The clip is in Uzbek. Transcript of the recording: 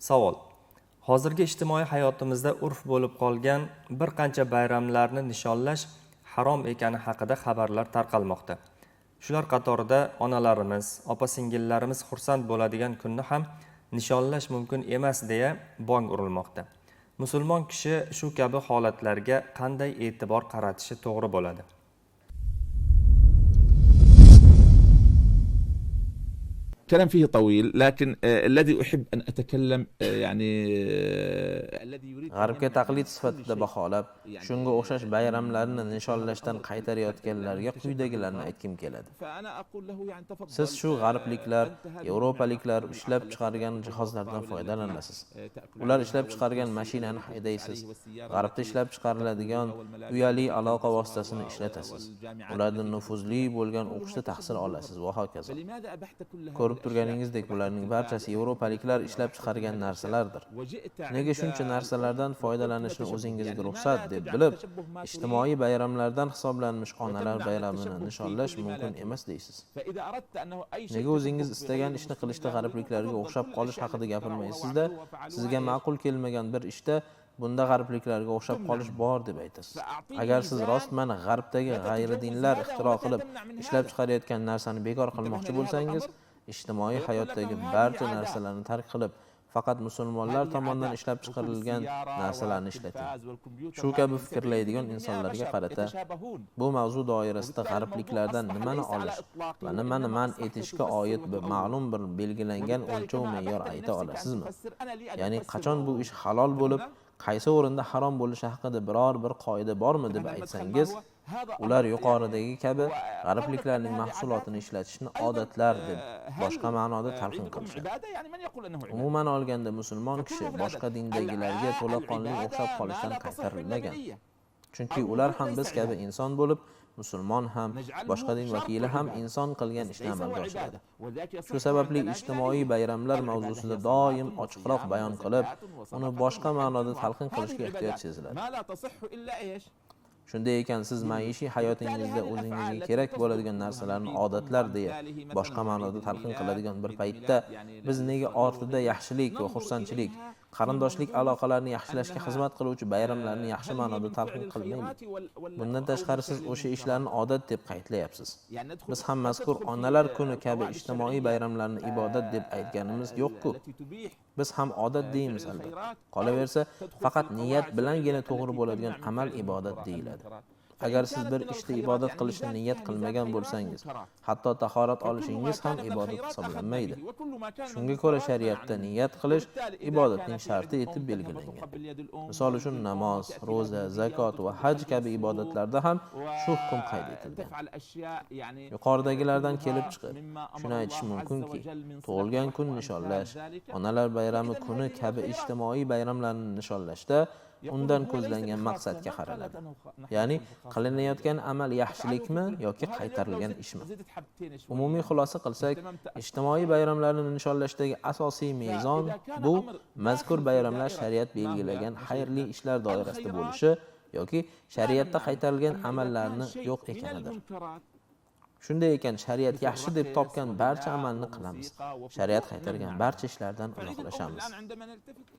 Savol. Hozirgi ijtimoiy hayotimizda urf bo'lib qolgan bir qancha bayramlarni nishonlash harom ekani haqida xabarlar tarqalmoqda. Shular qatorida onalarimiz, opa-singillarimiz xursand bo'ladigan kunni ham nishonlash mumkin emas deya bong urilmoqda. Musulmon kishi shu kabi holatlarga qanday e'tibor qaratishi to'g'ri bo'ladi? كلام فيه طويل لكن الذي أحب أن أتكلم يعني الذي يريد G'arbga taqlid sifatida baholab, shunga o'xshash bayramlarni nishonlashdan qaytarayotganlarga quyidagilarni aytkim keladi. Siz shu g'arbliklar, yevropaliklar ishlab chiqargan jihozlardan foydalanasiz. Ular ishlab chiqargan mashinani haydaysiz. G'arbda ishlab chiqariladigan uyali aloqa vositasini ishlatasiz. Ulardan nufuzli bo'lgan o'qishda tahsil olasiz va hokazo. Ko'rib turganingizdek, bularning barchasi yevropaliklar ishlab chiqargan narsalardir. Nega shuncha narsalardan foydalanishni o'zingizga ruxsat deb bilib, ijtimoiy bayramlardan hisoblanmish onalar bayramini nishonlash mumkin emas deysiz? Nega o'zingiz istagan ishni qilishda g'arbliklarga o'xshab qolish haqida gapirmaysizda, sizga ma'qul kelmagan bir ishda bunda g'arbliklarga o'xshab qolish bor deb aytasiz? Agar siz rost mana g'arbdagi g'ayridinlar ixtiro qilib ishlab chiqarayotgan narsani bekor qilmoqchi bo'lsangiz, ijtimoiy hayotdagi barcha narsalarni tark qilib, faqat musulmonlar tomonidan ishlab chiqarilgan narsalarni ishlating. Shu kabi fikrlaydigan insonlarga qarata, bu mavzu doirasida g'arbliklardan nimani olish va nimani man etishga oid ma'lum bir belgilangan o'lchov me'yor ayta olasizmi? Ya'ni qachon bu ish halol bo'lib, qaysi o'rinda harom bo'lishi haqida biror bir qoida bormi deb aytsangiz, ular yuqoridagi kabi g'arbliklarning mahsulotini ishlatishni odatlar deb boshqa ma'noda talqin qilishadi. Umuman olganda musulmon kishi boshqa dindagilarga to'laqonli o'xshab qolishdan qaytarilmagan. Chunki ular ham biz kabi inson bo'lib, musulmon ham, boshqa din vakili ham inson qilgan ishni amalga oshiradi. Shu sababli ijtimoiy bayramlar mavzusida doim ochiqroq bayon qilib, uni boshqa ma'noda talqin qilishga ehtiyoj seziladi. Shunday ekan, siz maishiy hayotingizda o'zingizga kerak bo'ladigan narsalarni odatlar deya boshqa ma'noda talqin qiladigan bir paytda biz nega ortida yaxshilik va xursandchilik, qarindoshlik aloqalarini yaxshilashga xizmat qiluvchi bayramlarni yaxshi ma'noda talqin qilmaylik? Bundan tashqari siz o'sha ishlarni odat deb qaytlayapsiz. Biz ham mazkur onalar kuni kabi ijtimoiy bayramlarni ibodat deb aytganimiz yo'q-ku. Biz ham odat deymiz albatta. Qolaversa, faqat niyat bilangina to'g'ri bo'ladigan amal ibodat deyiladi. Agar siz bir ishda ibodat qilishni niyat qilmagan bo'lsangiz, hatto tahorat olishingiz ham ibodat hisoblanmaydi. Shunga ko'ra shariatda niyat qilish ibodatning sharti etib belgilangan. Misol uchun namoz, roza, zakot va haj kabi ibodatlarda ham shu hukm qayd etilgan. Yuqoridagilardan kelib chiqib, shuni aytish mumkinki, tug'ilgan kun nishonlash, onalar bayrami kuni kabi ijtimoiy bayramlarni nishonlashda undan ko'zlangan maqsadga qaraladi. Ya'ni qilinayotgan amal yaxshilikmi yoki qaytarilgan ishmi? Umumiy xulosa qilsak, ijtimoiy bayramlarni nishonlashdagi asosiy mezon bu mazkur bayramlar shariat belgilagan xayrli ishlar doirasida bo'lishi yoki shariatda qaytarilgan amallarni yo'q ekanidir. Shunday ekan, shariat yaxshi deb topgan barcha amalni qilamiz. Shariat qaytargan barcha ishlardan uzoqlashamiz.